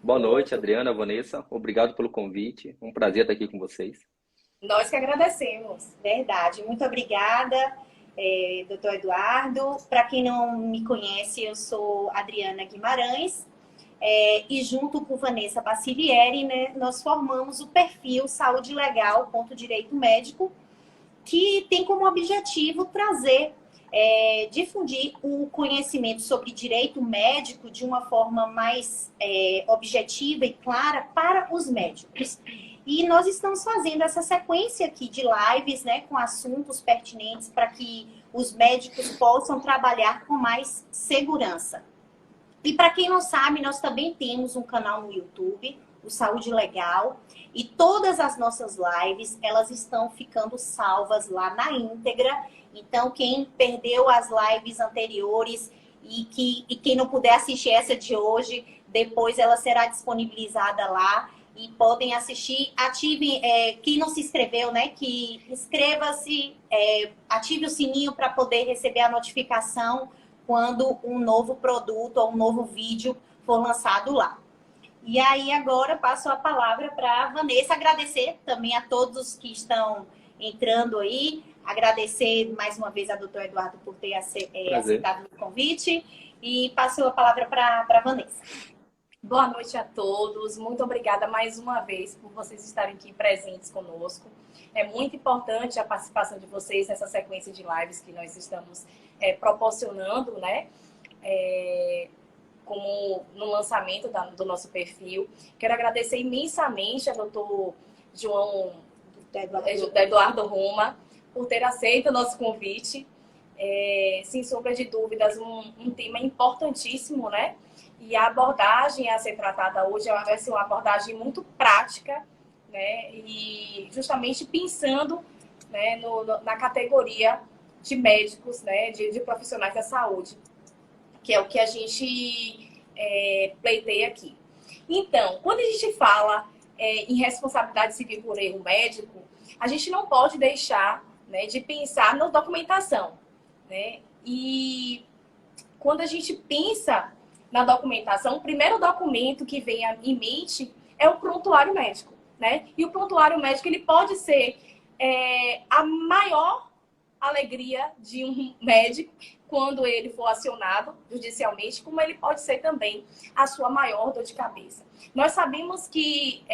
Boa noite, Adriana, Vanessa. Obrigado pelo convite. Um prazer estar aqui com vocês. Nós que agradecemos. Verdade. Muito obrigada, doutor Eduardo. Para quem não me conhece, eu sou Adriana Guimarães. E junto com Vanessa Bacilieri, né, nós formamos o perfil Saúde Legal, ponto direito médico, que tem como objetivo trazer, difundir o conhecimento sobre direito médico de uma forma mais objetiva e clara para os médicos. E nós estamos fazendo essa sequência aqui de lives, né, com assuntos pertinentes para que os médicos possam trabalhar com mais segurança. E para quem não sabe, nós também temos um canal no YouTube, o Saúde Legal, e todas as nossas lives, elas estão ficando salvas lá na íntegra. Então, quem perdeu as lives anteriores e quem não puder assistir essa de hoje, depois ela será disponibilizada lá e podem assistir. Ativem, quem não se inscreveu, né, que inscreva-se, ative o sininho para poder receber a notificação quando um novo produto ou um novo vídeo for lançado lá. E aí agora passo a palavra para a Vanessa, agradecer também a todos que estão entrando aí, agradecer mais uma vez a doutor Eduardo por ter aceitado o convite e passo a palavra para a Vanessa. Boa noite a todos, muito obrigada mais uma vez por vocês estarem aqui presentes conosco. É muito importante a participação de vocês nessa sequência de lives que nós estamos proporcionando, né? Como no lançamento do nosso perfil. Quero agradecer imensamente ao doutor João Eduardo Roma por ter aceito o nosso convite. Sem sombra de dúvidas, um tema importantíssimo, né? E a abordagem a ser tratada hoje vai ser uma abordagem muito prática, né? E justamente pensando, né, na categoria de médicos, né, de profissionais da saúde, que é o que a gente pleiteia aqui. Então, quando a gente fala em responsabilidade civil por erro médico, a gente não pode deixar, né, de pensar na documentação, né? E quando a gente pensa na documentação, o primeiro documento que vem em mente é o prontuário médico, né? E o prontuário médico, ele pode ser a maior alegria de um médico quando ele for acionado judicialmente, como ele pode ser também a sua maior dor de cabeça. Nós sabemos que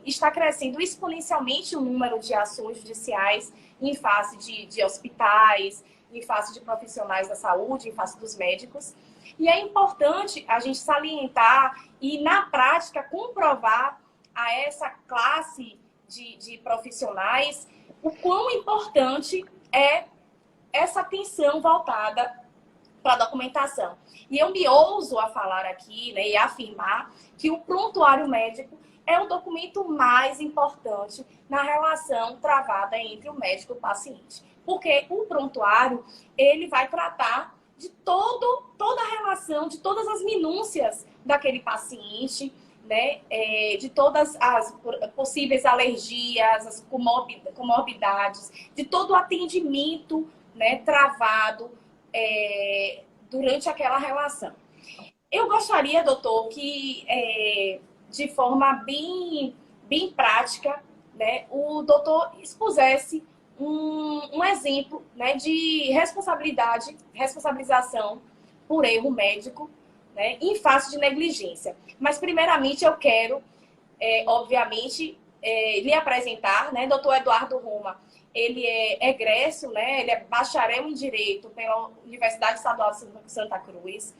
está crescendo exponencialmente o número de ações judiciais em face de hospitais, em face de profissionais da saúde, em face dos médicos. E é importante a gente salientar e, na prática, comprovar a essa classe de profissionais o quão importante é essa atenção voltada para a documentação. E eu me ouso a falar aqui, né, e afirmar que o prontuário médico é o documento mais importante na relação travada entre o médico e o paciente. Porque o prontuário, ele vai tratar de toda a relação, de todas as minúcias daquele paciente, né? De todas as possíveis alergias, as comorbidades, de todo o atendimento, né, travado durante aquela relação. Eu gostaria, doutor, que de forma bem prática, né, o doutor expusesse um exemplo, né, de responsabilização por erro médico, né, em face de negligência. Mas, primeiramente, eu quero, obviamente, lhe apresentar, né, doutor Eduardo Roma. Ele é egresso, né, ele é bacharel em Direito pela Universidade Estadual de Santa Cruz.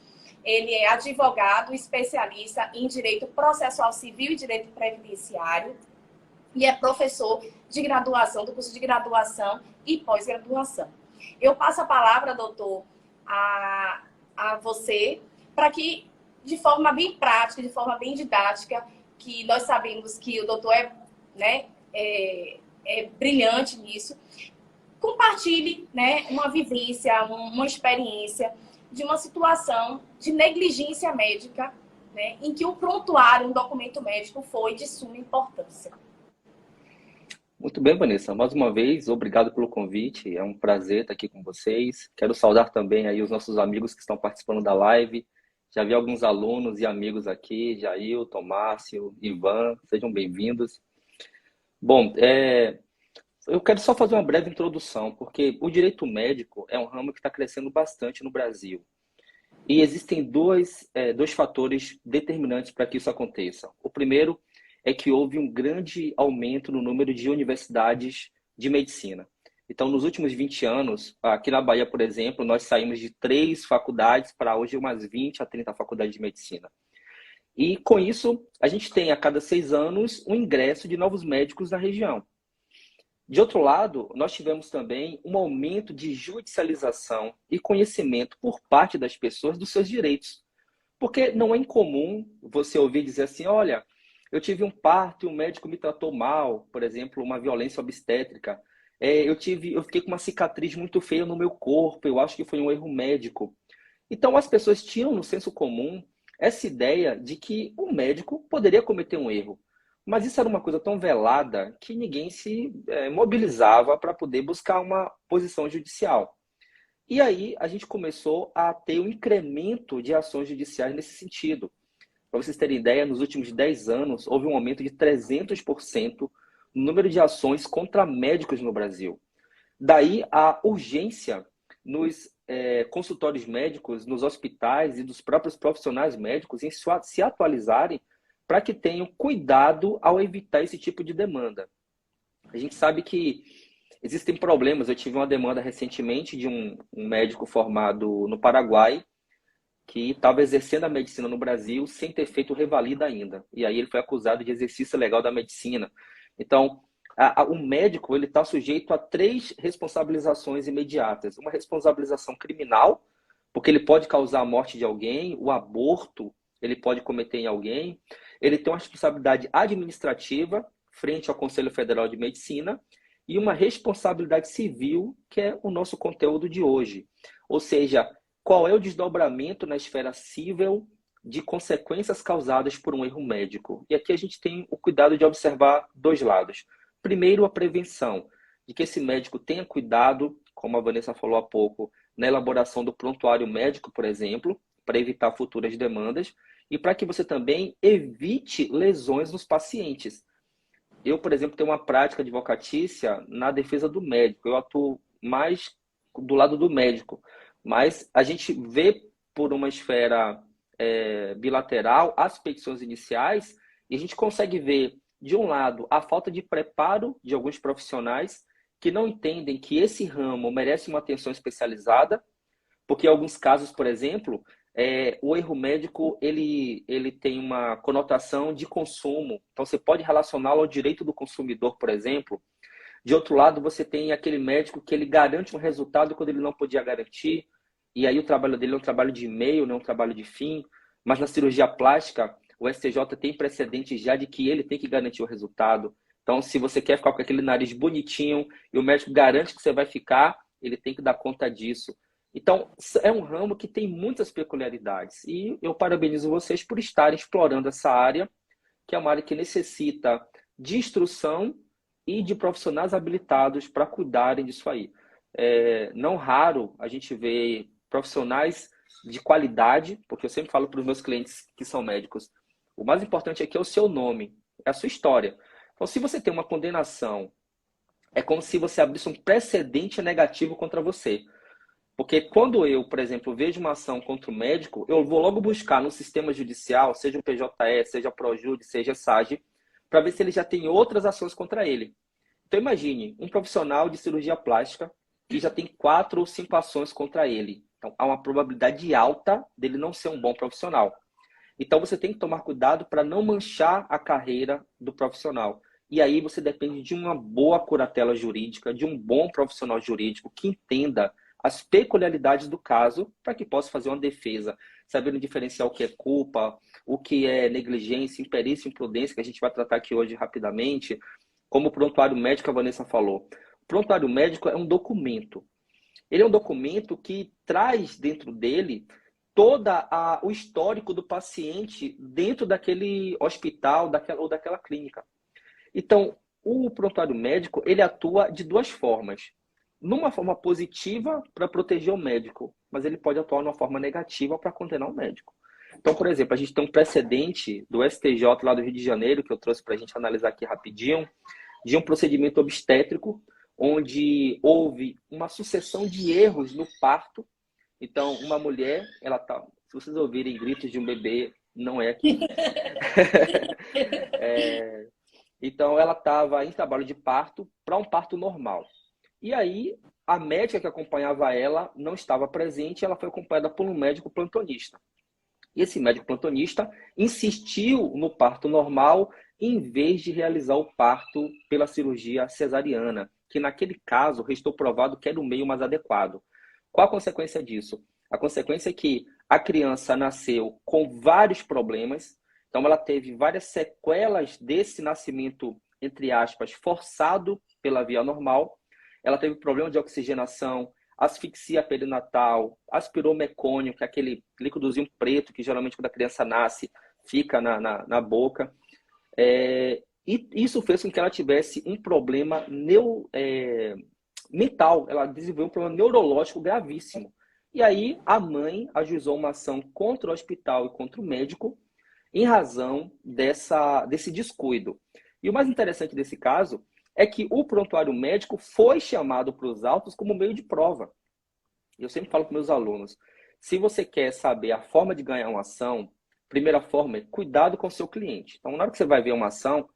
Ele é advogado especialista em Direito Processual Civil e Direito Previdenciário. E é professor de graduação, do curso de graduação e pós-graduação. Eu passo a palavra, doutor, a você, para que, de forma bem prática, de forma bem didática, que nós sabemos que o doutor é brilhante nisso, compartilhe, né, uma vivência, uma experiência de uma situação de negligência médica, né, em que o prontuário, um documento médico, foi de suma importância. Muito bem, Vanessa. Mais uma vez, obrigado pelo convite. É um prazer estar aqui com vocês. Quero saudar também aí os nossos amigos que estão participando da live. Já vi alguns alunos e amigos aqui, Jailton, Márcio, Ivan, sejam bem-vindos. Bom, eu quero só fazer uma breve introdução, porque o direito médico é um ramo que está crescendo bastante no Brasil. E existem dois fatores determinantes para que isso aconteça. O primeiro é que houve um grande aumento no número de universidades de medicina. Então, nos últimos 20 anos, aqui na Bahia, por exemplo, nós saímos de 3 faculdades para hoje umas 20 a 30 faculdades de medicina. E com isso, a gente tem a cada 6 anos um ingresso de novos médicos na região. De outro lado, nós tivemos também um aumento de judicialização e conhecimento por parte das pessoas dos seus direitos. Porque não é incomum você ouvir dizer assim, olha, eu tive um parto e o médico me tratou mal, por exemplo, uma violência obstétrica. Eu fiquei com uma cicatriz muito feia no meu corpo, eu acho que foi um erro médico. Então as pessoas tinham no senso comum essa ideia de que o médico poderia cometer um erro. Mas isso era uma coisa tão velada que ninguém se mobilizava para poder buscar uma posição judicial. E aí a gente começou a ter um incremento de ações judiciais nesse sentido. Para vocês terem ideia, nos últimos 10 anos houve um aumento de 300% no número de ações contra médicos no Brasil. Daí a urgência nos consultórios médicos, nos hospitais e dos próprios profissionais médicos em se atualizarem para que tenham cuidado ao evitar esse tipo de demanda. A gente sabe que existem problemas. Eu tive uma demanda recentemente de um médico formado no Paraguai que estava exercendo a medicina no Brasil sem ter feito revalida ainda. E aí ele foi acusado de exercício ilegal da medicina. Então, o médico ele está sujeito a 3 responsabilizações imediatas. Uma responsabilização criminal, porque ele pode causar a morte de alguém, o aborto ele pode cometer em alguém. Ele tem uma responsabilidade administrativa frente ao Conselho Federal de Medicina e uma responsabilidade civil, que é o nosso conteúdo de hoje. Ou seja, qual é o desdobramento na esfera civil de consequências causadas por um erro médico? E aqui a gente tem o cuidado de observar 2 lados. Primeiro, a prevenção, de que esse médico tenha cuidado, como a Vanessa falou há pouco, na elaboração do prontuário médico, por exemplo, para evitar futuras demandas, e para que você também evite lesões nos pacientes. Eu, por exemplo, tenho uma prática advocatícia na defesa do médico. Eu atuo mais do lado do médico. Mas a gente vê por uma esfera bilateral as petições iniciais e a gente consegue ver, de um lado, a falta de preparo de alguns profissionais que não entendem que esse ramo merece uma atenção especializada, porque em alguns casos, por exemplo, o erro médico ele tem uma conotação de consumo. Então, você pode relacioná-lo ao direito do consumidor, por exemplo. De outro lado, você tem aquele médico que ele garante um resultado quando ele não podia garantir. E aí o trabalho dele é um trabalho de meio, não é um trabalho de fim. Mas na cirurgia plástica, o STJ tem precedente já de que ele tem que garantir o resultado. Então, se você quer ficar com aquele nariz bonitinho e o médico garante que você vai ficar, ele tem que dar conta disso. Então, é um ramo que tem muitas peculiaridades. E eu parabenizo vocês por estarem explorando essa área, que é uma área que necessita de instrução e de profissionais habilitados para cuidarem disso aí. Não raro a gente vê profissionais de qualidade, porque eu sempre falo para os meus clientes que são médicos, o mais importante aqui é o seu nome, é a sua história. Então, se você tem uma condenação, é como se você abrisse um precedente negativo contra você. Porque quando eu, por exemplo, vejo uma ação contra o médico, eu vou logo buscar no sistema judicial, seja o PJE, seja a Projude, seja a SAGE, para ver se ele já tem outras ações contra ele. Então imagine, um profissional de cirurgia plástica que já tem 4 ou 5 ações contra ele. Então há uma probabilidade alta dele não ser um bom profissional. Então você tem que tomar cuidado para não manchar a carreira do profissional. E aí você depende de uma boa curatela jurídica, de um bom profissional jurídico que entenda as peculiaridades do caso para que possa fazer uma defesa, sabendo diferenciar o que é culpa, o que é negligência, imperícia e imprudência, que a gente vai tratar aqui hoje rapidamente, como o prontuário médico, a Vanessa falou. O prontuário médico é um documento. Ele é um documento que traz dentro dele todo o histórico do paciente dentro daquele hospital ou daquela clínica. Então, o prontuário médico, ele atua de 2 formas. Numa forma positiva para proteger o médico, mas ele pode atuar de uma forma negativa para condenar o médico. Então, por exemplo, a gente tem um precedente do STJ lá do Rio de Janeiro, que eu trouxe para a gente analisar aqui rapidinho, de um procedimento obstétrico, onde houve uma sucessão de erros no parto. Então, uma mulher, ela tá, se vocês ouvirem gritos de um bebê, não é aqui. Então, ela estava em trabalho de parto para um parto normal. E aí, a médica que acompanhava ela não estava presente, ela foi acompanhada por um médico plantonista. E esse médico plantonista insistiu no parto normal em vez de realizar o parto pela cirurgia cesariana, que naquele caso restou provado que era o meio mais adequado. Qual a consequência disso? A consequência é que a criança nasceu com vários problemas, então ela teve várias sequelas desse nascimento, entre aspas, forçado pela via normal. Ela teve problema de oxigenação, asfixia perinatal, aspirou mecônio, que é aquele líquidozinho preto que geralmente quando a criança nasce fica na boca. E isso fez com que ela tivesse um problema mental, ela desenvolveu um problema neurológico gravíssimo. E aí a mãe ajuizou uma ação contra o hospital e contra o médico em razão desse descuido. E o mais interessante desse caso é que o prontuário médico foi chamado para os autos como meio de prova. Eu sempre falo para meus alunos, se você quer saber a forma de ganhar uma ação, primeira forma é cuidado com o seu cliente. Então, na hora que você vai ver uma ação,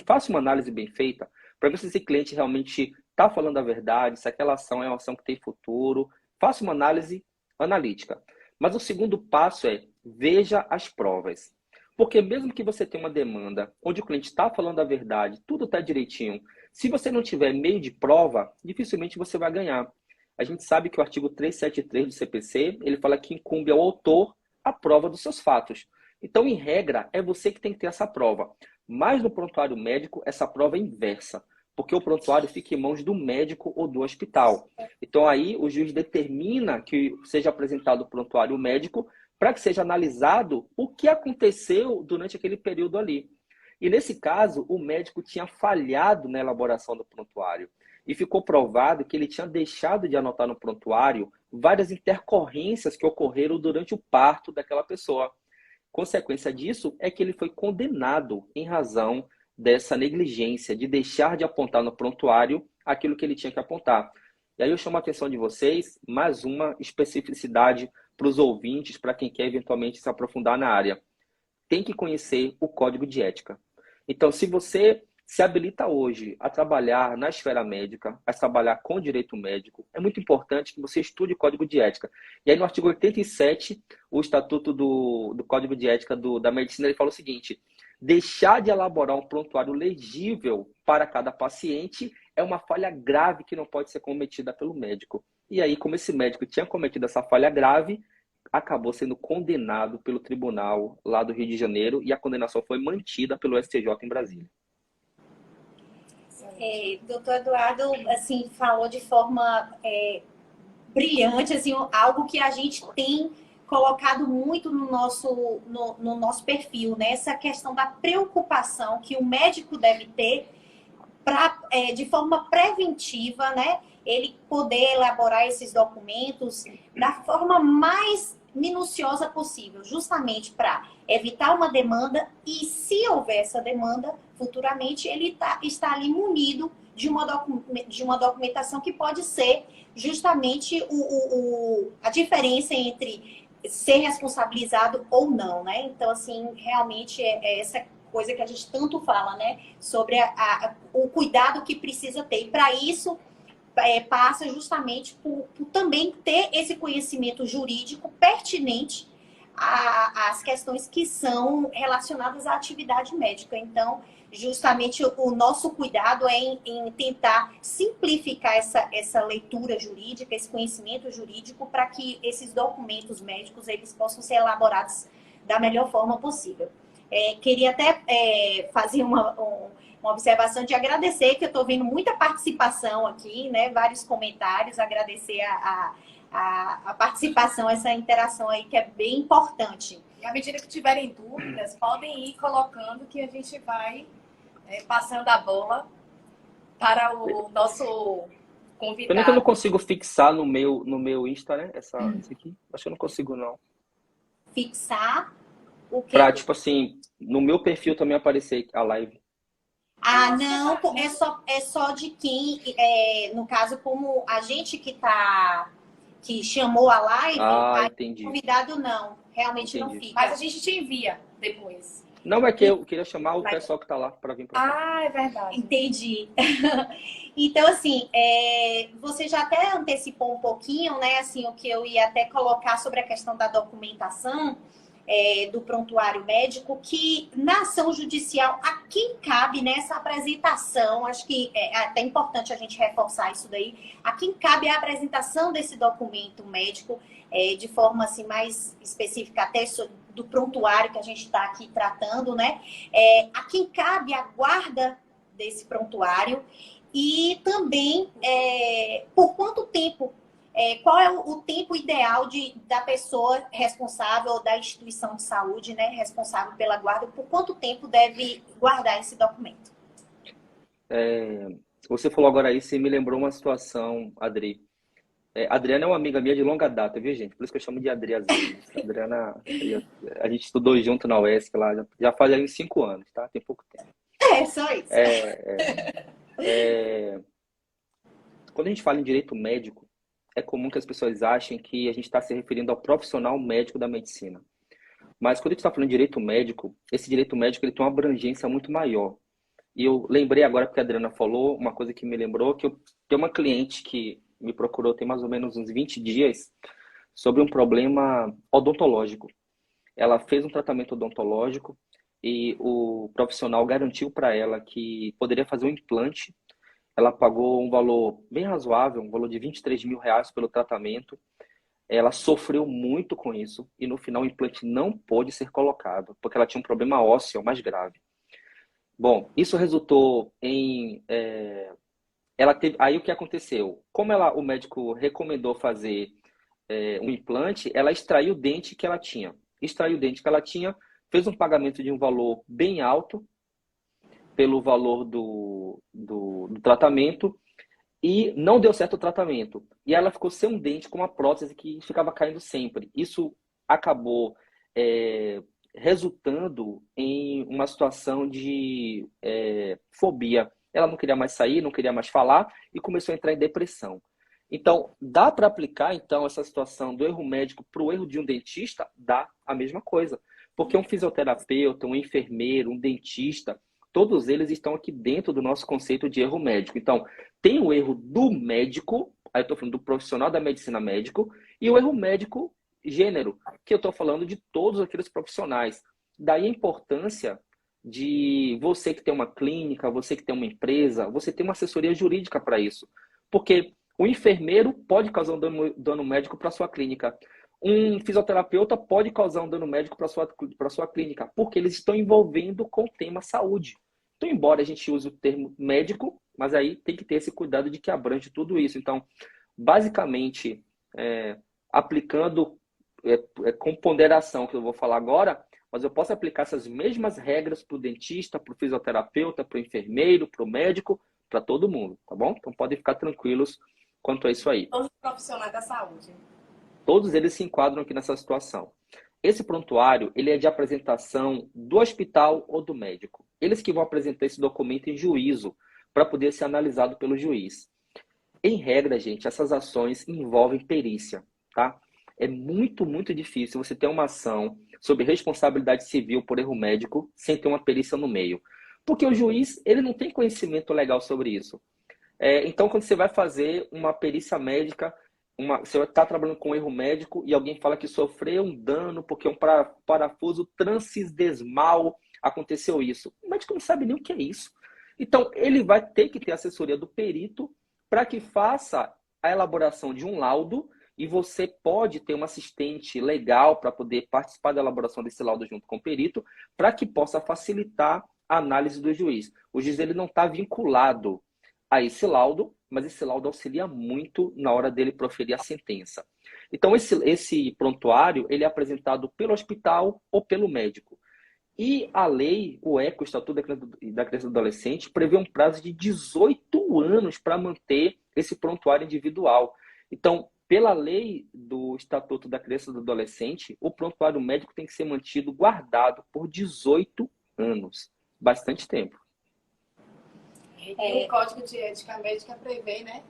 faça uma análise bem feita para ver se esse cliente realmente está falando a verdade, se aquela ação é uma ação que tem futuro. Faça uma análise analítica. Mas o segundo passo é veja as provas. Porque mesmo que você tenha uma demanda onde o cliente está falando a verdade, tudo está direitinho, se você não tiver meio de prova, dificilmente você vai ganhar. A gente sabe que o artigo 373 do CPC, ele fala que incumbe ao autor a prova dos seus fatos. Então, em regra, é você que tem que ter essa prova. Mas no prontuário médico, essa prova é inversa, porque o prontuário fica em mãos do médico ou do hospital. Então, aí o juiz determina que seja apresentado o prontuário médico para que seja analisado o que aconteceu durante aquele período ali. E nesse caso, o médico tinha falhado na elaboração do prontuário. E ficou provado que ele tinha deixado de anotar no prontuário várias intercorrências que ocorreram durante o parto daquela pessoa. Consequência disso é que ele foi condenado em razão dessa negligência, de deixar de apontar no prontuário aquilo que ele tinha que apontar. E aí eu chamo a atenção de vocês, mais uma especificidade para os ouvintes, para quem quer eventualmente se aprofundar na área. Tem que conhecer o código de ética. Então, se você se habilita hoje a trabalhar na esfera médica, a trabalhar com direito médico, é muito importante que você estude o código de ética. E aí no artigo 87, o Estatuto do Código de Ética da Medicina, ele fala o seguinte: deixar de elaborar um prontuário legível para cada paciente é uma falha grave que não pode ser cometida pelo médico. E aí, como esse médico tinha cometido essa falha grave, acabou sendo condenado pelo tribunal lá do Rio de Janeiro e a condenação foi mantida pelo STJ em Brasília. Doutor Eduardo, assim, falou de forma brilhante, assim, algo que a gente tem colocado muito no nosso perfil, né? Essa questão da preocupação que o médico deve ter de forma preventiva, né? Ele poder elaborar esses documentos da forma mais minuciosa possível, justamente para evitar uma demanda e, se houver essa demanda, futuramente ele está ali munido de uma documentação que pode ser justamente a diferença entre ser responsabilizado ou não, né? Então, assim, realmente é essa coisa que a gente tanto fala, né? Sobre o cuidado que precisa ter. E para isso, passa justamente por também ter esse conhecimento jurídico pertinente às questões que são relacionadas à atividade médica. Então, justamente o nosso cuidado é em tentar simplificar essa leitura jurídica, esse conhecimento jurídico, para que esses documentos médicos eles possam ser elaborados da melhor forma possível. Queria até fazer uma observação de agradecer, que eu estou vendo muita participação aqui, né? Vários comentários, agradecer a participação, essa interação aí que é bem importante. E à medida que tiverem dúvidas, podem ir colocando que a gente vai passando a bola para o nosso convidado. Pena que eu não consigo fixar no meu Insta, né? Essa aqui. Acho que eu não consigo, não. Fixar? O quê? Pra, tipo assim, no meu perfil também aparecer a live. Ah, não, é só de quem, no caso, como a gente que chamou a live, Ah, aí o entendi. convidado não, realmente não Entendi. Mas a fica. gente te envia depois. Não, é que eu queria chamar o Mas... pessoal que tá lá para vir para cá. Ah, é verdade. Entendi. Então, assim, você já até antecipou um pouquinho, né, assim, o que eu ia até colocar sobre a questão da documentação, do prontuário médico, que na ação judicial, a quem cabe nessa apresentação, acho que é até importante a gente reforçar isso daí, a quem cabe a apresentação desse documento médico, de forma assim, mais específica, até do prontuário que a gente está aqui tratando, né? A quem cabe a guarda desse prontuário e também por quanto tempo, qual é o tempo ideal da pessoa responsável, da instituição de saúde, né, responsável pela guarda, por quanto tempo deve guardar esse documento? Você falou agora isso e me lembrou uma situação, Adri. A Adriana é uma amiga minha de longa data, viu, gente? Por isso que eu chamo de Adri às vezes. A Adriana, a gente estudou junto na UESC lá, já faz aí uns 5 anos, tá? Tem pouco tempo. Só isso. Quando a gente fala em direito médico, é comum que as pessoas achem que a gente está se referindo ao profissional médico da medicina. Mas quando a gente está falando de direito médico, esse direito médico ele tem uma abrangência muito maior. E eu lembrei agora, porque a Adriana falou, uma coisa que me lembrou, que eu tenho uma cliente que me procurou tem mais ou menos uns 20 dias sobre um problema odontológico. Ela fez um tratamento odontológico e o profissional garantiu para ela que poderia fazer um implante. Ela pagou um valor bem razoável, um valor de R$ 23.000 pelo tratamento. Ela sofreu muito com isso e no final o implante não pôde ser colocado, porque ela tinha um problema ósseo mais grave. Bom, isso resultou em... ela teve, aí o que aconteceu? Como o médico recomendou fazer um implante, ela extraiu o dente que ela tinha. Extraiu o dente que ela tinha, fez um pagamento de um valor bem alto pelo valor do tratamento e não deu certo o tratamento. E ela ficou sem um dente com uma prótese que ficava caindo sempre. Isso acabou resultando em uma situação de fobia. Ela não queria mais sair, não queria mais falar e começou a entrar em depressão. Então, dá para aplicar então essa situação do erro médico para o erro de um dentista? Dá a mesma coisa. Porque um fisioterapeuta, um enfermeiro, um dentista, todos eles estão aqui dentro do nosso conceito de erro médico. Então, tem o erro do médico, aí eu estou falando do profissional da medicina médico, e o erro médico gênero, que eu estou falando de todos aqueles profissionais. Daí a importância de você que tem uma clínica, você que tem uma empresa, você tem uma assessoria jurídica para isso. Porque o enfermeiro pode causar um dano médico para sua clínica. Um fisioterapeuta pode causar um dano médico para sua clínica, porque eles estão envolvendo com o tema saúde. Então, embora a gente use o termo médico, mas aí tem que ter esse cuidado de que abrange tudo isso. Então, basicamente, aplicando com ponderação, que eu vou falar agora, mas eu posso aplicar essas mesmas regras para o dentista, para o fisioterapeuta, para o enfermeiro, para o médico, para todo mundo, tá bom? Então, podem ficar tranquilos quanto a isso aí. Todos os profissionais da saúde. Todos eles se enquadram aqui nessa situação. Esse prontuário, ele é de apresentação do hospital ou do médico. Eles que vão apresentar esse documento em juízo para poder ser analisado pelo juiz. Em regra, gente, essas ações envolvem perícia, tá? É muito, muito difícil você ter uma ação sobre responsabilidade civil por erro médico sem ter uma perícia no meio. Porque o juiz, ele não tem conhecimento legal sobre isso. Então, quando você vai fazer uma perícia médica, você está trabalhando com erro médico e alguém fala que sofreu um dano porque um parafuso transcisdesmal aconteceu isso. O médico não sabe nem o que é isso. Então, ele vai ter que ter assessoria do perito para que faça a elaboração de um laudo e você pode ter um assistente legal para poder participar da elaboração desse laudo junto com o perito para que possa facilitar a análise do juiz. O juiz ele não está vinculado a esse laudo, mas esse laudo auxilia muito na hora dele proferir a sentença. Então, esse prontuário ele é apresentado pelo hospital ou pelo médico. E a lei, o ECA, o Estatuto da Criança e do Adolescente, prevê um prazo de 18 anos para manter esse prontuário individual. Então, pela lei do Estatuto da Criança e do Adolescente, o prontuário médico tem que ser mantido guardado por 18 anos. Bastante tempo. E o Código de Ética Médica prevê, né?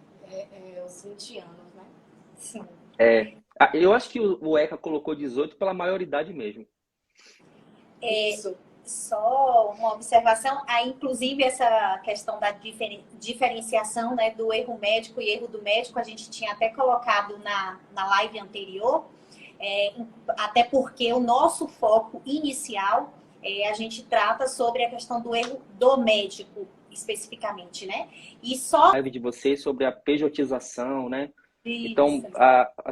Os 20 anos, né? Sim. Eu acho que o ECA colocou 18 pela maioridade mesmo. Isso. Só uma observação, aí inclusive essa questão da diferenciação, né, do erro médico e erro do médico, a gente tinha até colocado na live anterior, até porque o nosso foco inicial, a gente trata sobre a questão do erro do médico, especificamente, né? E só... Live de vocês sobre a pejotização, né? Isso. Então,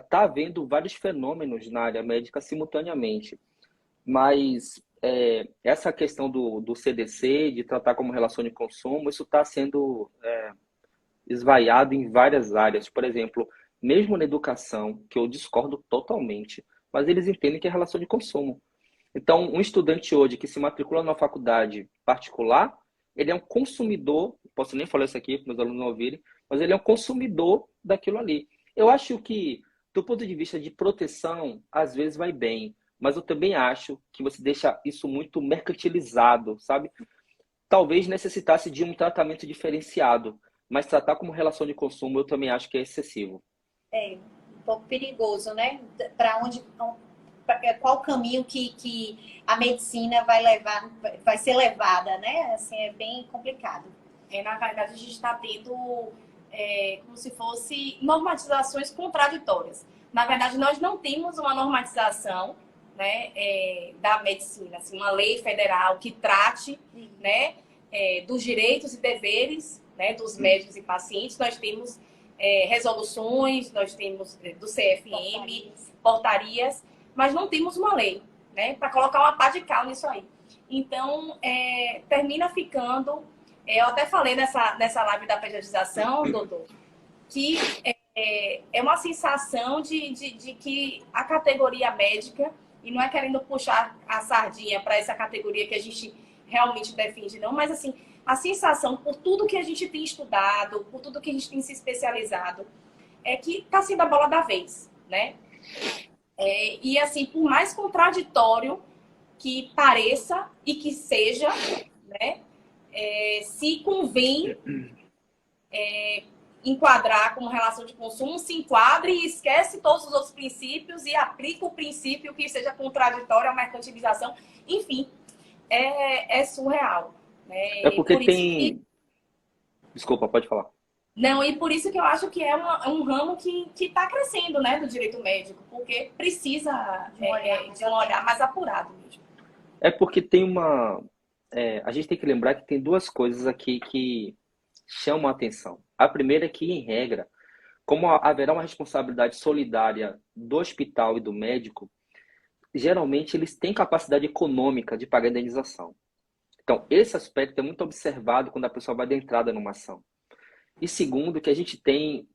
tá havendo vários fenômenos na área médica simultaneamente, mas essa questão do CDC, de tratar como relação de consumo, isso está sendo esvaiado em várias áreas. Por exemplo, mesmo na educação, que eu discordo totalmente, mas eles entendem que é relação de consumo. Então, um estudante hoje que se matricula numa faculdade particular, ele é um consumidor, posso nem falar isso aqui para meus alunos não ouvirem, mas ele é um consumidor daquilo ali. Eu acho que, do ponto de vista de proteção, às vezes vai bem, mas eu também acho que você deixa isso muito mercantilizado, sabe? Talvez necessitasse de um tratamento diferenciado, mas tratar como relação de consumo eu também acho que é excessivo. Um pouco perigoso, né? Qual caminho que a medicina vai ser levada, né? Assim, é bem complicado. Na verdade, a gente está tendo como se fosse normatizações contraditórias. Na verdade, nós não temos uma normatização, né, da medicina, assim, uma lei federal que trate, né, dos direitos e deveres, né, dos médicos e pacientes. Nós temos resoluções, nós temos do CFM, portarias, mas não temos uma lei, né, para colocar uma pá de cal nisso aí. Então, termina ficando... eu até falei nessa live da pejotização, doutor, que é uma sensação de que a categoria médica, e não é querendo puxar a sardinha para essa categoria que a gente realmente defende, não, mas assim, a sensação, por tudo que a gente tem estudado, por tudo que a gente tem se especializado, é que está sendo a bola da vez, né? E assim, por mais contraditório que pareça e que seja, né? Se convém enquadrar como relação de consumo, se enquadre e esquece todos os outros princípios e aplica o princípio que seja contraditório à mercantilização. Enfim, é surreal. É porque tem... Desculpa, pode falar. Não, e por isso que eu acho que é um ramo que está crescendo, né, do direito médico, porque precisa de um olhar mais apurado mesmo. É porque tem uma... a gente tem que lembrar que tem duas coisas aqui que chamam a atenção. A primeira é que, em regra, como haverá uma responsabilidade solidária do hospital e do médico, geralmente eles têm capacidade econômica de pagar a indenização. Então, esse aspecto é muito observado quando a pessoa vai dar entrada numa ação. E segundo, que a gente tem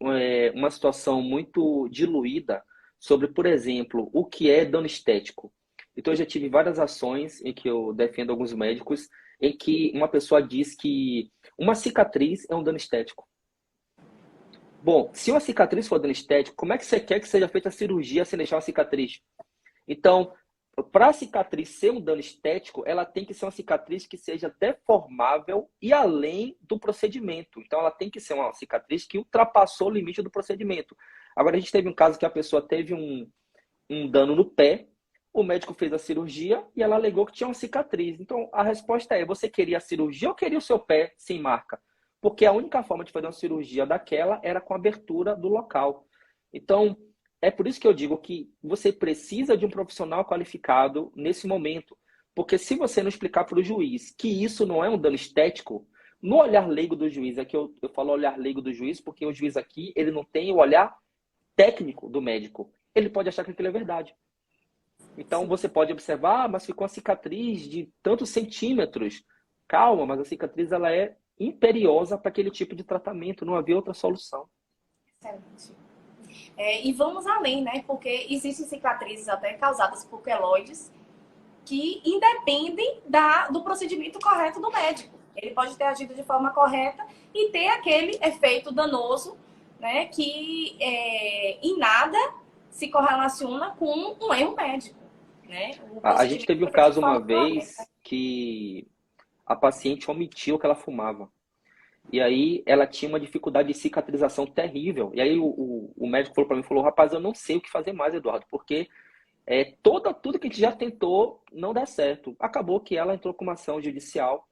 uma situação muito diluída sobre, por exemplo, o que é dano estético. Então, eu já tive várias ações em que eu defendo alguns médicos em que uma pessoa diz que uma cicatriz é um dano estético. Bom, se uma cicatriz for dano estético, como é que você quer que seja feita a cirurgia sem deixar uma cicatriz? Então, para a cicatriz ser um dano estético, ela tem que ser uma cicatriz que seja deformável e além do procedimento. Então, ela tem que ser uma cicatriz que ultrapassou o limite do procedimento. Agora, a gente teve um caso que a pessoa teve um dano no pé, o médico fez a cirurgia e ela alegou que tinha uma cicatriz. Então, a resposta é, você queria a cirurgia ou queria o seu pé sem marca? Porque a única forma de fazer uma cirurgia daquela era com a abertura do local. Então, é por isso que eu digo que você precisa de um profissional qualificado nesse momento. Porque se você não explicar para o juiz que isso não é um dano estético, no olhar leigo do juiz, aqui eu falo olhar leigo do juiz, porque o juiz aqui ele não tem o olhar técnico do médico. Ele pode achar que aquilo é verdade. Então você pode observar, mas ficou uma cicatriz de tantos centímetros. Calma, mas a cicatriz ela é imperiosa para aquele tipo de tratamento, não havia outra solução. Excelente. E vamos além, né? Porque existem cicatrizes até causadas por queloides que independem do procedimento correto do médico. Ele pode ter agido de forma correta e ter aquele efeito danoso né, que em nada se correlaciona com um erro médico, né? O A gente procedimento teve um foi feito de caso uma forma correta. vez que a paciente omitiu que ela fumava. E aí ela tinha uma dificuldade de cicatrização terrível. E aí o médico falou para mim, falou, rapaz, eu não sei o que fazer mais, Eduardo, porque tudo que a gente já tentou não dá certo. Acabou que ela entrou com uma ação judicial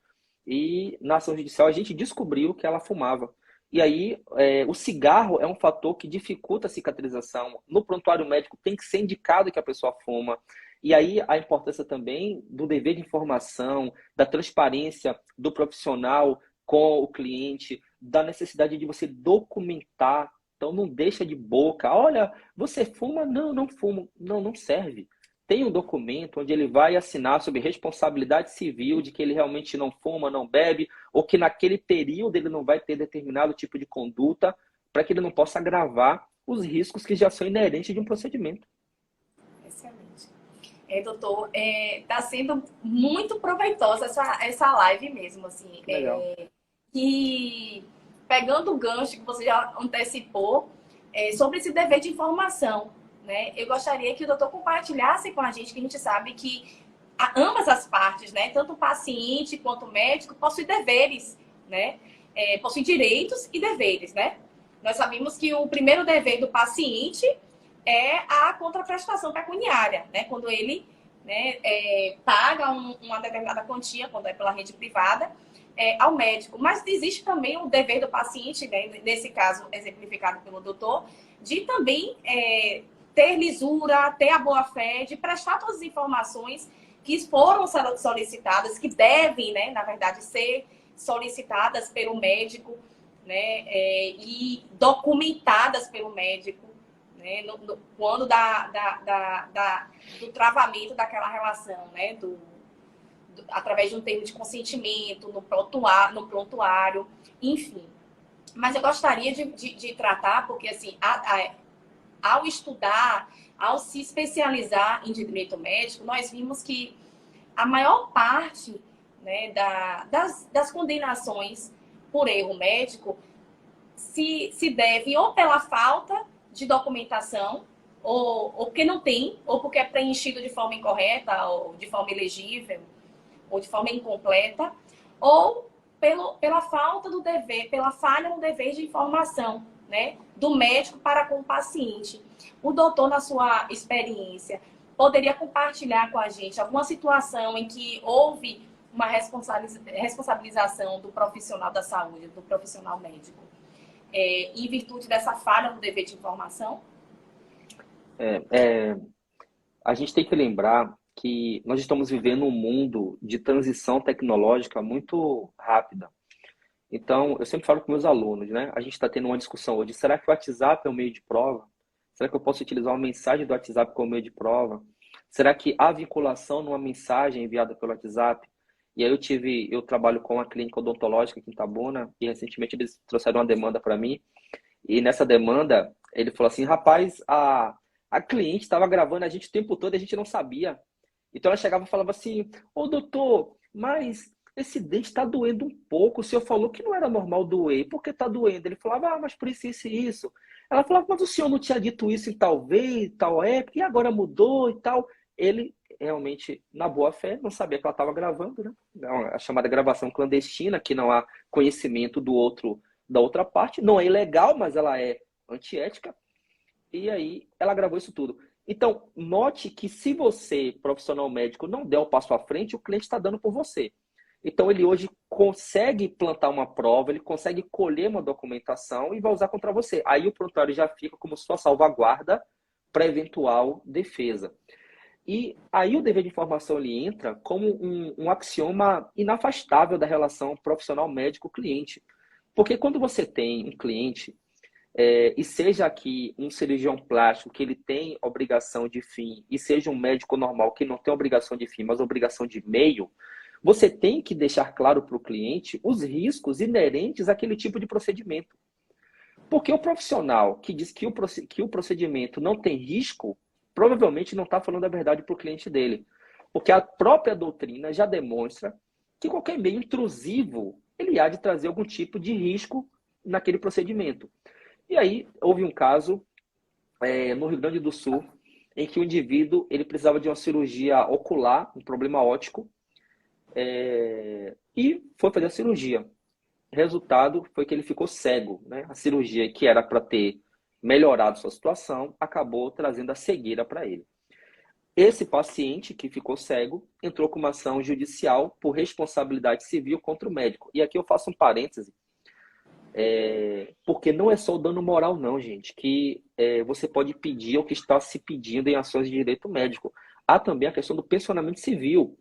e na ação judicial a gente descobriu que ela fumava. E aí o cigarro é um fator que dificulta a cicatrização. No prontuário médico tem que ser indicado que a pessoa fuma. E aí a importância também do dever de informação, da transparência do profissional com o cliente, da necessidade de você documentar. Então não deixa de boca. Olha, você fuma? Não, não fumo. Não, não serve. Tem um documento onde ele vai assinar sobre responsabilidade civil de que ele realmente não fuma, não bebe, ou que naquele período ele não vai ter determinado tipo de conduta, para que ele não possa agravar os riscos que já são inerentes de um procedimento. Excelente. Doutor, está sendo muito proveitosa essa live mesmo, assim. Que legal. E pegando o gancho que você já antecipou, sobre esse dever de informação, né? Eu gostaria que o doutor compartilhasse com a gente, que a gente sabe que ambas as partes, né? Tanto o paciente quanto o médico possuem deveres, né? Possuem direitos e deveres, né? Nós sabemos que o primeiro dever do paciente é a contraprestação pecuniária, né? Quando ele, né, paga uma determinada quantia, quando é pela rede privada, ao médico. Mas existe também o dever do paciente, né, nesse caso exemplificado pelo doutor, de também ter lisura, ter a boa-fé, de prestar todas as informações que foram solicitadas, que devem, né, na verdade, ser solicitadas pelo médico, né, e documentadas pelo médico, né, quando do travamento daquela relação, né, através de um termo de consentimento, no prontuário, enfim. Mas eu gostaria de tratar, porque assim, ao estudar, ao se especializar em direito médico, nós vimos que a maior parte, né, das condenações por erro médico se deve ou pela falta de documentação, ou porque não tem, ou porque é preenchido de forma incorreta, ou de forma ilegível, ou de forma incompleta, ou pela falta do dever, pela falha no dever de informação, né, do médico para com o paciente. O doutor, na sua experiência, poderia compartilhar com a gente alguma situação em que houve uma responsabilização do profissional da saúde, do profissional médico, em virtude dessa falha no dever de informação? A gente tem que lembrar que nós estamos vivendo um mundo de transição tecnológica muito rápida. Então, eu sempre falo com meus alunos, né? A gente está tendo uma discussão hoje. Será que o WhatsApp é um meio de prova? Será que eu posso utilizar uma mensagem do WhatsApp como meio de prova? Será que há vinculação numa mensagem enviada pelo WhatsApp? E aí eu trabalho com uma clínica odontológica aqui em Itabuna e recentemente eles trouxeram uma demanda para mim. E nessa demanda, ele falou assim, rapaz, a cliente estava gravando a gente o tempo todo e a gente não sabia. Então ela chegava e falava assim, ô doutor, mas esse dente está doendo um pouco. O senhor falou que não era normal doer. Por que está doendo? Ele falava, mas por isso e isso. Ela falava, mas o senhor não tinha dito isso em tal vez, tal época, e agora mudou e tal. Ele realmente, na boa fé, não sabia que ela estava gravando, né? A chamada gravação clandestina, que não há conhecimento da outra parte. Não é ilegal, mas ela é antiética. E aí ela gravou isso tudo. Então, note que se você, profissional médico, não der o passo à frente, o cliente está dando por você. Então, ele hoje consegue plantar uma prova, ele consegue colher uma documentação e vai usar contra você. Aí o prontuário já fica como sua salvaguarda para eventual defesa. E aí o dever de informação ele entra como um axioma inafastável da relação profissional médico-cliente. Porque quando você tem um cliente, e seja aqui um cirurgião plástico que ele tem obrigação de fim, e seja um médico normal que não tem obrigação de fim, mas obrigação de meio, você tem que deixar claro para o cliente os riscos inerentes àquele tipo de procedimento. Porque o profissional que diz que o procedimento não tem risco, provavelmente não está falando a verdade para o cliente dele. Porque a própria doutrina já demonstra que qualquer meio intrusivo ele há de trazer algum tipo de risco naquele procedimento. E aí houve um caso no Rio Grande do Sul em que o indivíduo ele precisava de uma cirurgia ocular, um problema óptico, e foi fazer a cirurgia. Resultado foi que ele ficou cego, né? A cirurgia que era para ter melhorado sua situação acabou trazendo a cegueira para ele. Esse paciente que ficou cego entrou com uma ação judicial por responsabilidade civil contra o médico. E aqui eu faço um parêntese, porque não é só o dano moral não, gente, que você pode pedir ou que está se pedindo em ações de direito médico. Há também a questão do pensionamento civil.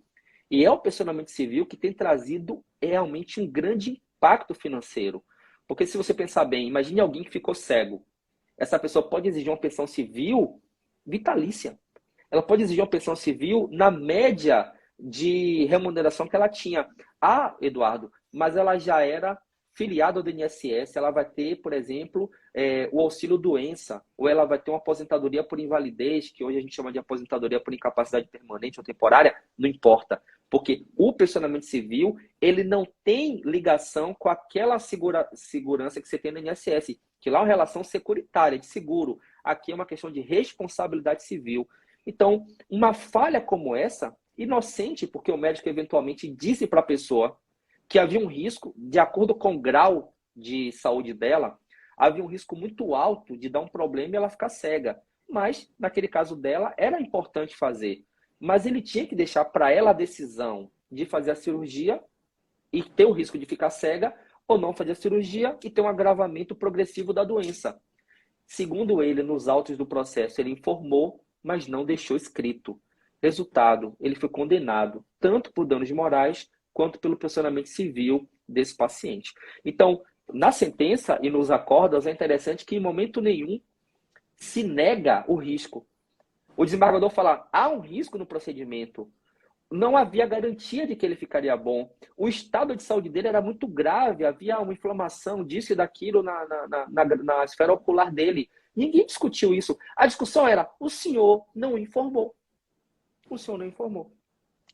E é o pensionamento civil que tem trazido realmente um grande impacto financeiro. Porque se você pensar bem, imagine alguém que ficou cego. Essa pessoa pode exigir uma pensão civil vitalícia. Ela pode exigir uma pensão civil na média de remuneração que ela tinha. Ah, Eduardo, mas ela já era filiada ao INSS, ela vai ter, por exemplo, o auxílio doença, ou ela vai ter uma aposentadoria por invalidez, que hoje a gente chama de aposentadoria por incapacidade permanente ou temporária, não importa. Porque o pensionamento civil, ele não tem ligação com aquela segurança que você tem no INSS, que lá é uma relação securitária, de seguro. Aqui é uma questão de responsabilidade civil. Então, uma falha como essa, inocente, porque o médico eventualmente disse para a pessoa que havia um risco, de acordo com o grau de saúde dela, havia um risco muito alto de dar um problema e ela ficar cega. Mas, naquele caso dela, era importante fazer. Mas ele tinha que deixar para ela a decisão de fazer a cirurgia e ter o risco de ficar cega, ou não fazer a cirurgia e ter um agravamento progressivo da doença. Segundo ele, nos autos do processo, ele informou, mas não deixou escrito. Resultado, ele foi condenado tanto por danos morais quanto pelo pensionamento civil desse paciente. Então, na sentença e nos acordos, é interessante que em momento nenhum se nega o risco. O desembargador fala, há um risco no procedimento. Não havia garantia de que ele ficaria bom. O estado de saúde dele era muito grave, havia uma inflamação disso e daquilo na esfera ocular dele. Ninguém discutiu isso. A discussão era, o senhor não informou. O senhor não informou.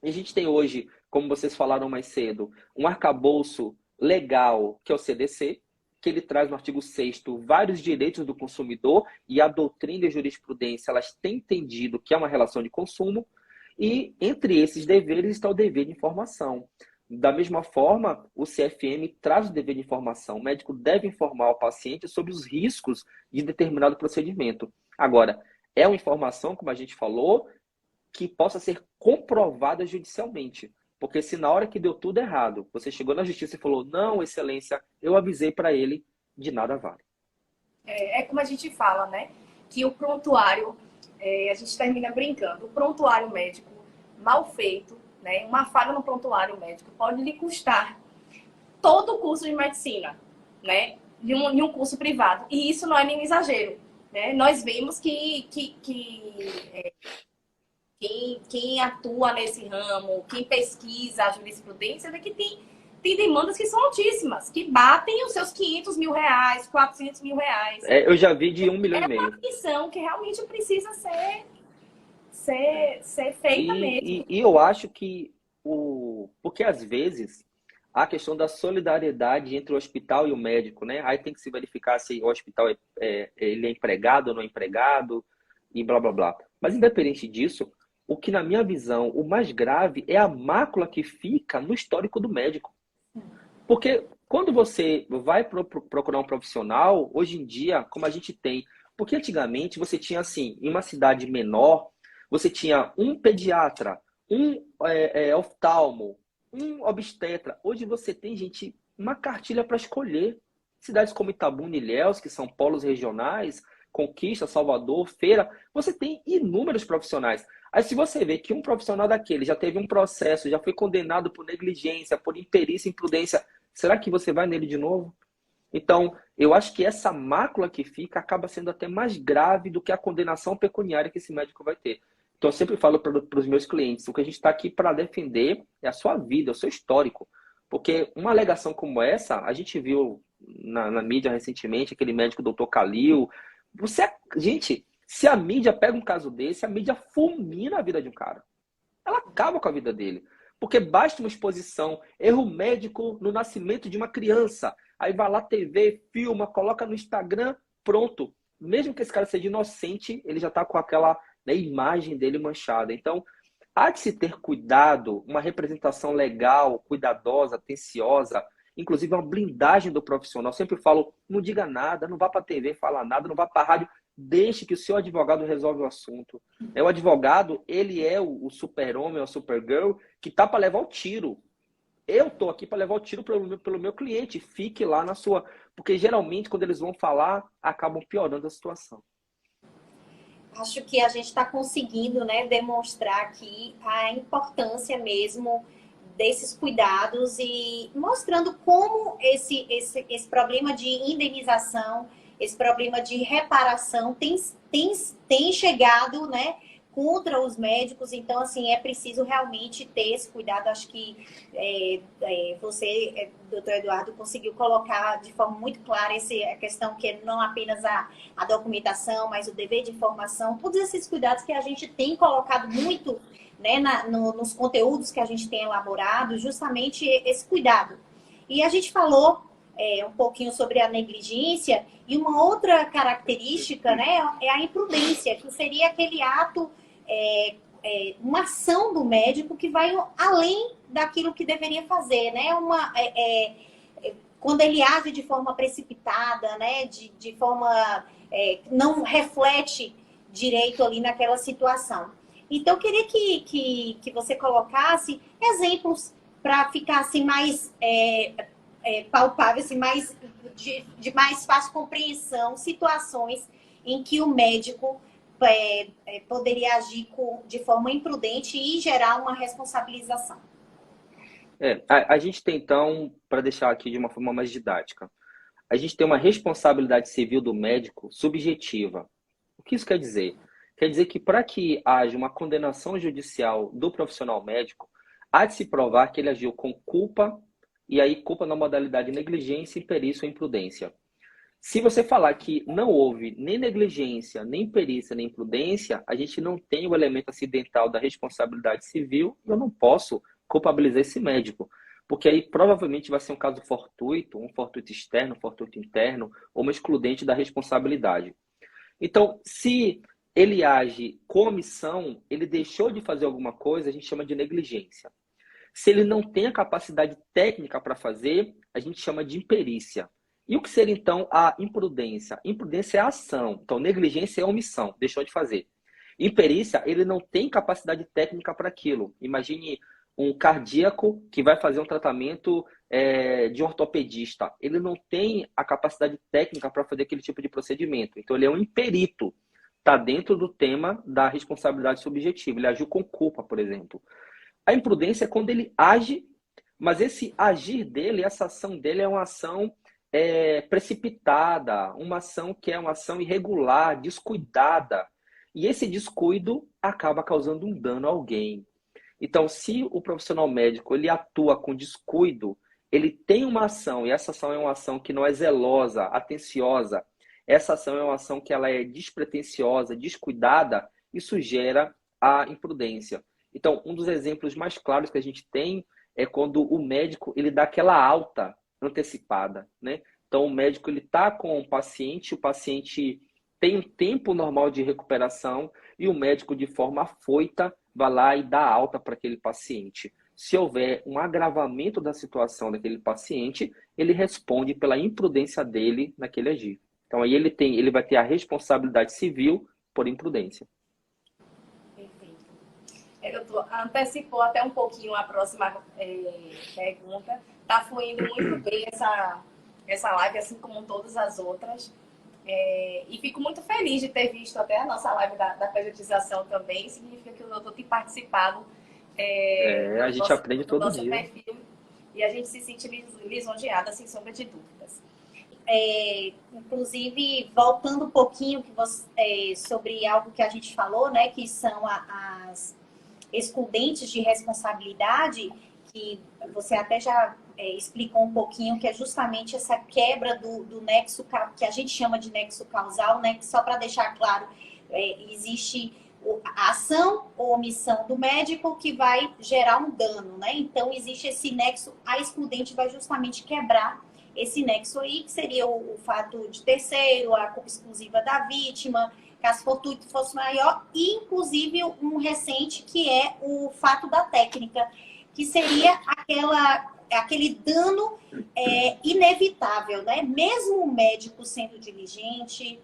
E a gente tem hoje, como vocês falaram mais cedo, um arcabouço legal, que é o CDC, que ele traz no artigo 6º vários direitos do consumidor, e a doutrina e a jurisprudência elas têm entendido que é uma relação de consumo, e entre esses deveres está o dever de informação. Da mesma forma, o CFM traz o dever de informação. O médico deve informar o paciente sobre os riscos de determinado procedimento. Agora, é uma informação, como a gente falou, que possa ser comprovada judicialmente. Porque se na hora que deu tudo errado, você chegou na justiça e falou, não, excelência, eu avisei para ele, de nada vale. É como a gente fala, né? Que o prontuário, a gente termina brincando, o prontuário médico mal feito, né? Uma falha no prontuário médico pode lhe custar todo o curso de medicina, né? De um curso privado. E isso não é nenhum exagero, né? Nós vemos que quem atua nesse ramo, quem pesquisa a jurisprudência, vê que tem demandas que são altíssimas, que batem os seus 500 mil reais, 400 mil reais. Eu já vi de 1,5 milhão. É uma missão que realmente precisa ser feita mesmo. E eu acho que porque às vezes a questão da solidariedade entre o hospital e o médico, né? Aí tem que se verificar se o hospital ele é empregado ou não é empregado e blá blá blá. Mas independente disso, o que na minha visão o mais grave é a mácula que fica no histórico do médico. Porque quando você vai procurar um profissional, hoje em dia, como a gente tem, porque antigamente você tinha assim, em uma cidade menor, você tinha um pediatra, um oftalmo, um obstetra. Hoje você tem, gente, uma cartilha para escolher. Cidades como Itabuna e Ilhéus, que são polos regionais, Conquista, Salvador, Feira, você tem inúmeros profissionais. Aí se você vê que um profissional daquele já teve um processo, já foi condenado por negligência, por imperícia, imprudência, será que você vai nele de novo? Então, eu acho que essa mácula que fica acaba sendo até mais grave do que a condenação pecuniária que esse médico vai ter. Então, eu sempre falo para os meus clientes, o que a gente está aqui para defender é a sua vida, o seu histórico. Porque uma alegação como essa, a gente viu na mídia recentemente, aquele médico Dr. Calil. Gente, se a mídia pega um caso desse, a mídia fulmina a vida de um cara. Ela acaba com a vida dele. Porque basta uma exposição, erro médico no nascimento de uma criança. Aí vai lá TV, filma, coloca no Instagram, pronto. Mesmo que esse cara seja inocente, ele já está com aquela, né, imagem dele manchada. Então, há de se ter cuidado, uma representação legal, cuidadosa, atenciosa, inclusive uma blindagem do profissional. Sempre falo, não diga nada, não vá para a TV falar nada, não vá para a rádio, deixe que o seu advogado resolve o assunto. O advogado, ele é o super-homem, o super-girl, que está para levar o tiro. Eu estou aqui para levar o tiro pelo meu cliente. Fique lá na sua... Porque geralmente, quando eles vão falar, acabam piorando a situação. Acho que a gente está conseguindo, né, demonstrar aqui a importância mesmo desses cuidados e mostrando como esse problema de indenização, esse problema de reparação tem chegado, né, contra os médicos. Então, assim, é preciso realmente ter esse cuidado. Acho que você, doutor Eduardo, conseguiu colocar de forma muito clara a questão que é não apenas a documentação, mas o dever de informação, todos esses cuidados que a gente tem colocado muito, né, nos conteúdos que a gente tem elaborado, justamente esse cuidado. E a gente falou um pouquinho sobre a negligência, e uma outra característica, né, é a imprudência, que seria aquele ato, uma ação do médico que vai além daquilo que deveria fazer, né? Quando ele age de forma precipitada, né, de forma não reflete direito ali naquela situação. Então, eu queria que você colocasse exemplos para ficar assim, mais palpável, assim, de mais fácil compreensão, situações em que o médico poderia agir de forma imprudente e gerar uma responsabilização. A gente tem, então, para deixar aqui de uma forma mais didática, a gente tem uma responsabilidade civil do médico subjetiva. O que isso quer dizer? Quer dizer que para que haja uma condenação judicial do profissional médico, há de se provar que ele agiu com culpa, e aí culpa na modalidade negligência, imperícia ou imprudência. Se você falar que não houve nem negligência, nem perícia, nem imprudência, a gente não tem o elemento acidental da responsabilidade civil, eu não posso culpabilizar esse médico. Porque aí provavelmente vai ser um caso fortuito, um fortuito externo, um fortuito interno, ou uma excludente da responsabilidade. Então, se ele age com omissão, ele deixou de fazer alguma coisa, a gente chama de negligência. Se ele não tem a capacidade técnica para fazer, a gente chama de imperícia. E o que seria, então, a imprudência? Imprudência é a ação. Então, negligência é a omissão, deixou de fazer. Imperícia, ele não tem capacidade técnica para aquilo. Imagine um cardíaco que vai fazer um tratamento de um ortopedista. Ele não tem a capacidade técnica para fazer aquele tipo de procedimento. Então, ele é um imperito. Está dentro do tema da responsabilidade subjetiva. Ele agiu com culpa, por exemplo. A imprudência é quando ele age, mas esse agir dele, essa ação dele é uma ação precipitada, uma ação que é uma ação irregular, descuidada. E esse descuido acaba causando um dano a alguém. Então, se o profissional médico ele atua com descuido, ele tem uma ação, e essa ação é uma ação que não é zelosa, atenciosa, essa ação é uma ação que ela é despretensiosa, descuidada, isso gera a imprudência. Então, um dos exemplos mais claros que a gente tem é quando o médico ele dá aquela alta antecipada, né? Então, o médico ele está com o paciente tem um tempo normal de recuperação e o médico, de forma afoita, vai lá e dá alta para aquele paciente. Se houver um agravamento da situação daquele paciente, ele responde pela imprudência dele naquele agir. Então, aí ele vai ter a responsabilidade civil por imprudência. Antecipou até um pouquinho a próxima pergunta. Está fluindo muito bem essa live, assim como todas as outras. E fico muito feliz de ter visto até a nossa live da periodização também. Significa que o doutor tem participado. A gente aprende todo dia. Perfil, e a gente se sente lisonjeada, sem sombra de dúvidas. Inclusive, voltando um pouquinho sobre algo que a gente falou, né, que são as excludentes de responsabilidade, que você até já explicou um pouquinho, que é justamente essa quebra do nexo, que a gente chama de nexo causal, né, que só para deixar claro, existe a ação ou omissão do médico que vai gerar um dano, né? Então, existe esse nexo, a excludente vai justamente quebrar esse nexo aí, que seria o fato de terceiro, a culpa exclusiva da vítima, caso fortuito fosse maior, e inclusive um recente que é o fato da técnica, que seria aquele dano inevitável, né? Mesmo o médico sendo diligente,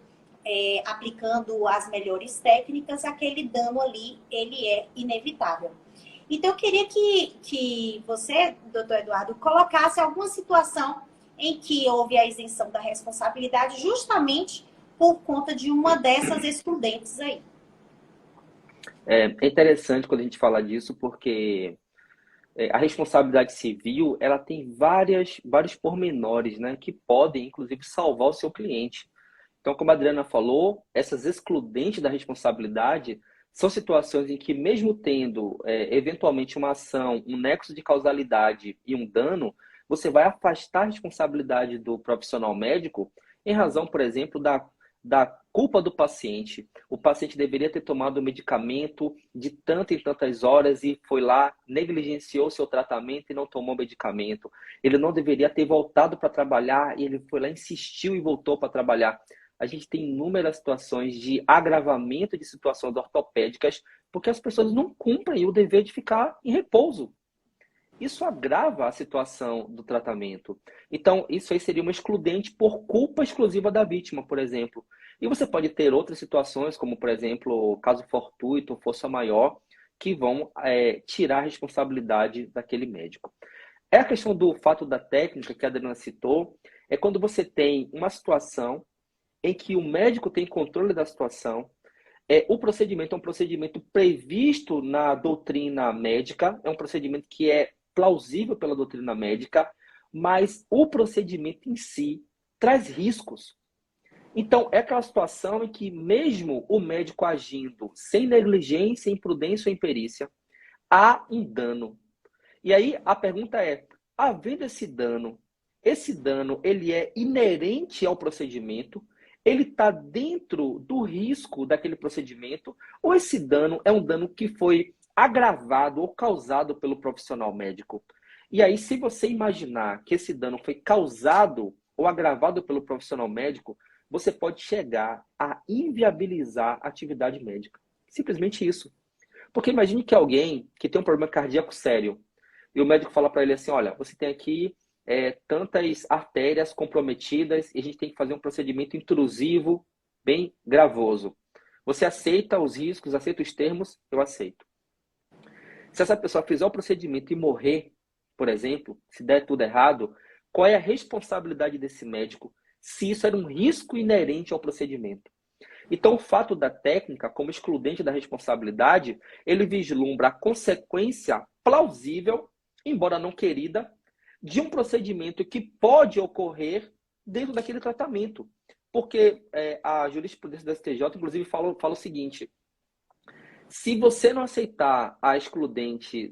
aplicando as melhores técnicas, aquele dano ali, ele é inevitável. Então, eu queria que você, doutor Eduardo, colocasse alguma situação em que houve a isenção da responsabilidade justamente por conta de uma dessas excludentes aí. É interessante quando a gente fala disso, porque a responsabilidade civil, ela tem vários pormenores, né, que podem, inclusive, salvar o seu cliente. Então, como a Adriana falou, essas excludentes da responsabilidade são situações em que, mesmo tendo eventualmente uma ação, um nexo de causalidade e um dano, você vai afastar a responsabilidade do profissional médico em razão, por exemplo, da culpa do paciente. O paciente deveria ter tomado o medicamento de tantas e tantas horas e foi lá, negligenciou seu tratamento e não tomou o medicamento. Ele não deveria ter voltado para trabalhar e ele foi lá, insistiu e voltou para trabalhar. A gente tem inúmeras situações de agravamento de situações ortopédicas porque as pessoas não cumprem o dever de ficar em repouso. Isso agrava a situação do tratamento. Então, isso aí seria uma excludente por culpa exclusiva da vítima, por exemplo. E você pode ter outras situações, como, por exemplo, caso fortuito ou força maior, que vão tirar a responsabilidade daquele médico. É a questão do fato da técnica que a Adriana citou, é quando você tem uma situação em que o médico tem controle da situação, o procedimento é um procedimento previsto na doutrina médica, é um procedimento que é plausível pela doutrina médica, mas o procedimento em si traz riscos. Então, é aquela situação em que mesmo o médico agindo sem negligência, imprudência ou imperícia, há um dano. E aí a pergunta é, havendo esse dano ele é inerente ao procedimento, ele está dentro do risco daquele procedimento, ou esse dano é um dano que foi agravado ou causado pelo profissional médico? E aí, se você imaginar que esse dano foi causado ou agravado pelo profissional médico, você pode chegar a inviabilizar a atividade médica. Simplesmente isso. Porque imagine que alguém que tem um problema cardíaco sério, e o médico fala para ele assim, olha, você tem aqui tantas artérias comprometidas e a gente tem que fazer um procedimento intrusivo, bem gravoso. Você aceita os riscos, aceita os termos? Eu aceito. Se essa pessoa fizer o procedimento e morrer, por exemplo, se der tudo errado, qual é a responsabilidade desse médico se isso era um risco inerente ao procedimento? Então, o fato da técnica, como excludente da responsabilidade, ele vislumbra a consequência plausível, embora não querida, de um procedimento que pode ocorrer dentro daquele tratamento. Porque a jurisprudência do STJ, inclusive, fala o seguinte, se você não aceitar a excludente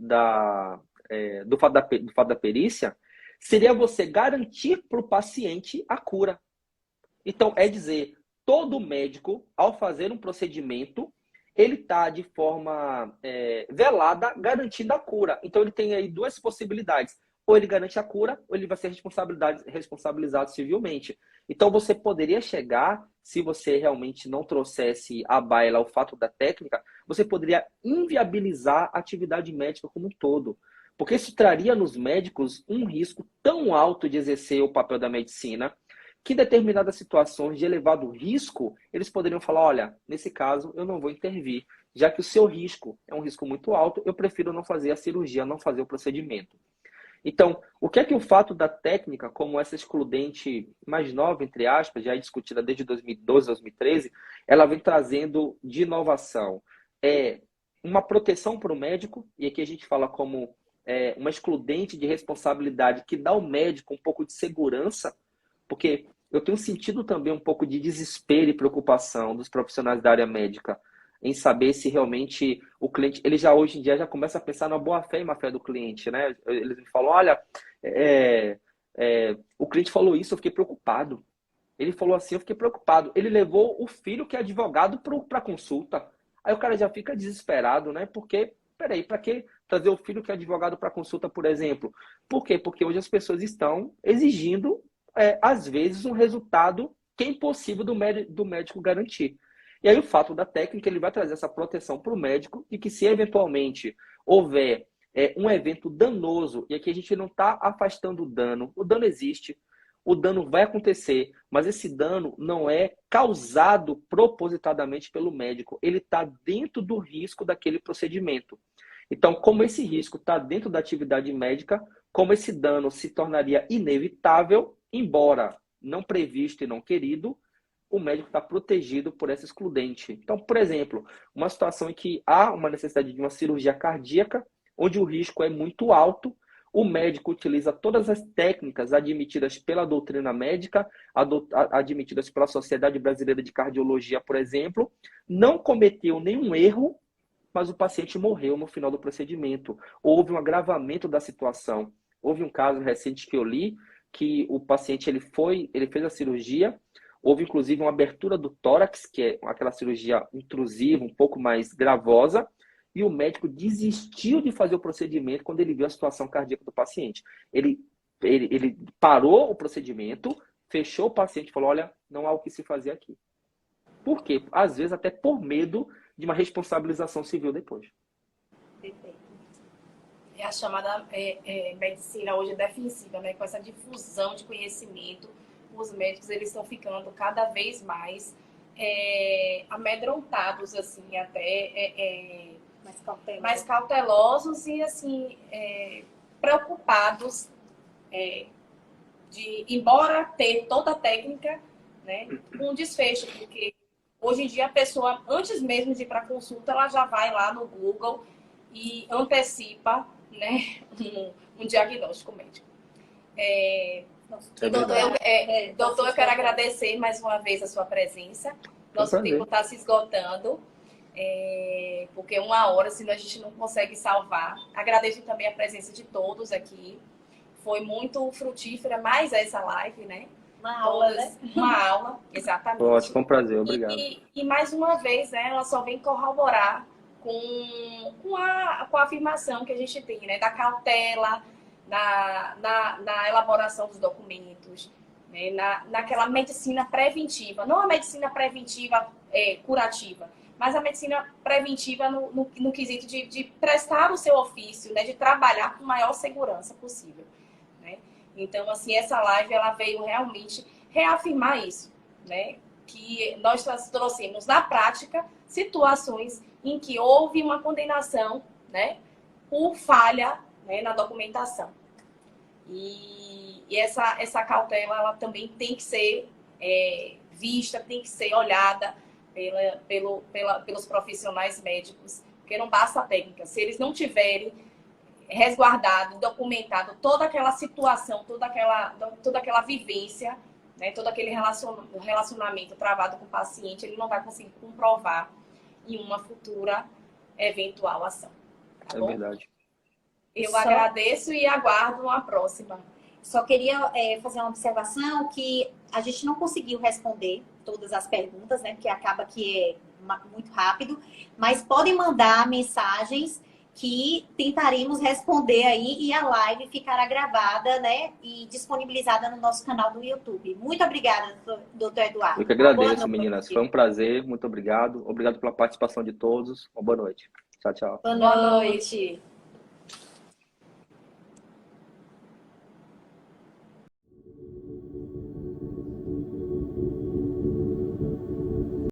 do fato da perícia, seria você garantir para o paciente a cura. Então, é dizer, todo médico, ao fazer um procedimento, ele está de forma velada garantindo a cura. Então, ele tem aí duas possibilidades. Ou ele garante a cura, ou ele vai ser responsabilizado civilmente. Então, você poderia chegar, se você realmente não trouxesse à baila o fato da técnica, você poderia inviabilizar a atividade médica como um todo. Porque isso traria nos médicos um risco tão alto de exercer o papel da medicina, que em determinadas situações de elevado risco, eles poderiam falar, olha, nesse caso eu não vou intervir, já que o seu risco é um risco muito alto, eu prefiro não fazer a cirurgia, não fazer o procedimento. Então, o que é que o fato da técnica, como essa excludente mais nova, entre aspas, já é discutida desde 2012, 2013, ela vem trazendo de inovação? Uma proteção para o médico, e aqui a gente fala como uma excludente de responsabilidade que dá ao médico um pouco de segurança, porque eu tenho sentido também um pouco de desespero e preocupação dos profissionais da área médica em saber se realmente o cliente, ele já hoje em dia já começa a pensar na boa-fé e má-fé do cliente, né? Eles me falam, olha, o cliente falou isso, eu fiquei preocupado. Ele falou assim, eu fiquei preocupado. Ele levou o filho que é advogado para consulta. Aí o cara já fica desesperado, né? Porque, peraí, para que trazer o filho que é advogado para consulta, por exemplo? Por quê? Porque hoje as pessoas estão exigindo às vezes, um resultado que é impossível do médico garantir. E aí o fato da técnica, ele vai trazer essa proteção para o médico e que se eventualmente houver um evento danoso, e aqui a gente não está afastando o dano existe, o dano vai acontecer, mas esse dano não é causado propositadamente pelo médico, ele está dentro do risco daquele procedimento. Então, como esse risco está dentro da atividade médica, como esse dano se tornaria inevitável, embora não previsto e não querido, o médico está protegido por essa excludente. Então, por exemplo, uma situação em que há uma necessidade de uma cirurgia cardíaca, onde o risco é muito alto, o médico utiliza todas as técnicas admitidas pela doutrina médica, admitidas pela Sociedade Brasileira de Cardiologia, por exemplo, não cometeu nenhum erro, mas o paciente morreu no final do procedimento. Houve um agravamento da situação. Houve um caso recente que eu li, que o paciente ele fez a cirurgia, houve inclusive uma abertura do tórax, que é aquela cirurgia intrusiva, um pouco mais gravosa, e o médico desistiu de fazer o procedimento quando ele viu a situação cardíaca do paciente. Ele parou o procedimento, fechou o paciente e falou, olha, não há o que se fazer aqui. Por quê? Às vezes até por medo de uma responsabilização civil depois. Perfeito. É a chamada medicina hoje defensiva, né? Com essa difusão de conhecimento, os médicos eles estão ficando cada vez mais amedrontados, assim, até mais cautelosos e assim preocupados embora ter toda a técnica, né, com um desfecho, porque hoje em dia a pessoa, antes mesmo de ir para consulta, ela já vai lá no Google e antecipa, né, um diagnóstico médico. Doutor, eu quero agradecer mais uma vez a sua presença. Nosso tempo está se esgotando, porque 1 hora, senão a gente não consegue salvar. Agradeço também a presença de todos aqui. Foi muito frutífera, mais essa live, né? Uma aula, né? Uma aula, exatamente. Ótimo, foi um prazer, obrigado. E mais uma vez, né, ela só vem corroborar com a afirmação que a gente tem, né? Da cautela, na elaboração dos documentos, né? Naquela medicina preventiva. Não a medicina preventiva curativa, mas a medicina preventiva no quesito de prestar o seu ofício, né? De trabalhar com maior segurança possível, né? Então, assim, essa live ela veio realmente reafirmar isso, né? Que nós trouxemos na prática situações em que houve uma condenação, né? Por falha, né? Na documentação. E essa cautela ela também tem que ser vista, tem que ser olhada pelos profissionais médicos, porque não basta a técnica. Se eles não tiverem resguardado, documentado toda aquela situação, toda aquela vivência, né, todo aquele relacionamento travado com o paciente, ele não vai conseguir comprovar em uma futura eventual ação. Tá bom? É verdade. Eu agradeço e aguardo uma próxima. Só queria fazer uma observação que a gente não conseguiu responder todas as perguntas, né? Porque acaba que é muito rápido. Mas podem mandar mensagens que tentaremos responder aí e a live ficará gravada, né? E disponibilizada no nosso canal do YouTube. Muito obrigada, doutor Eduardo. Eu que agradeço, meninas. Foi um prazer. Muito obrigado. Obrigado pela participação de todos. Uma boa noite. Tchau, tchau. Boa noite.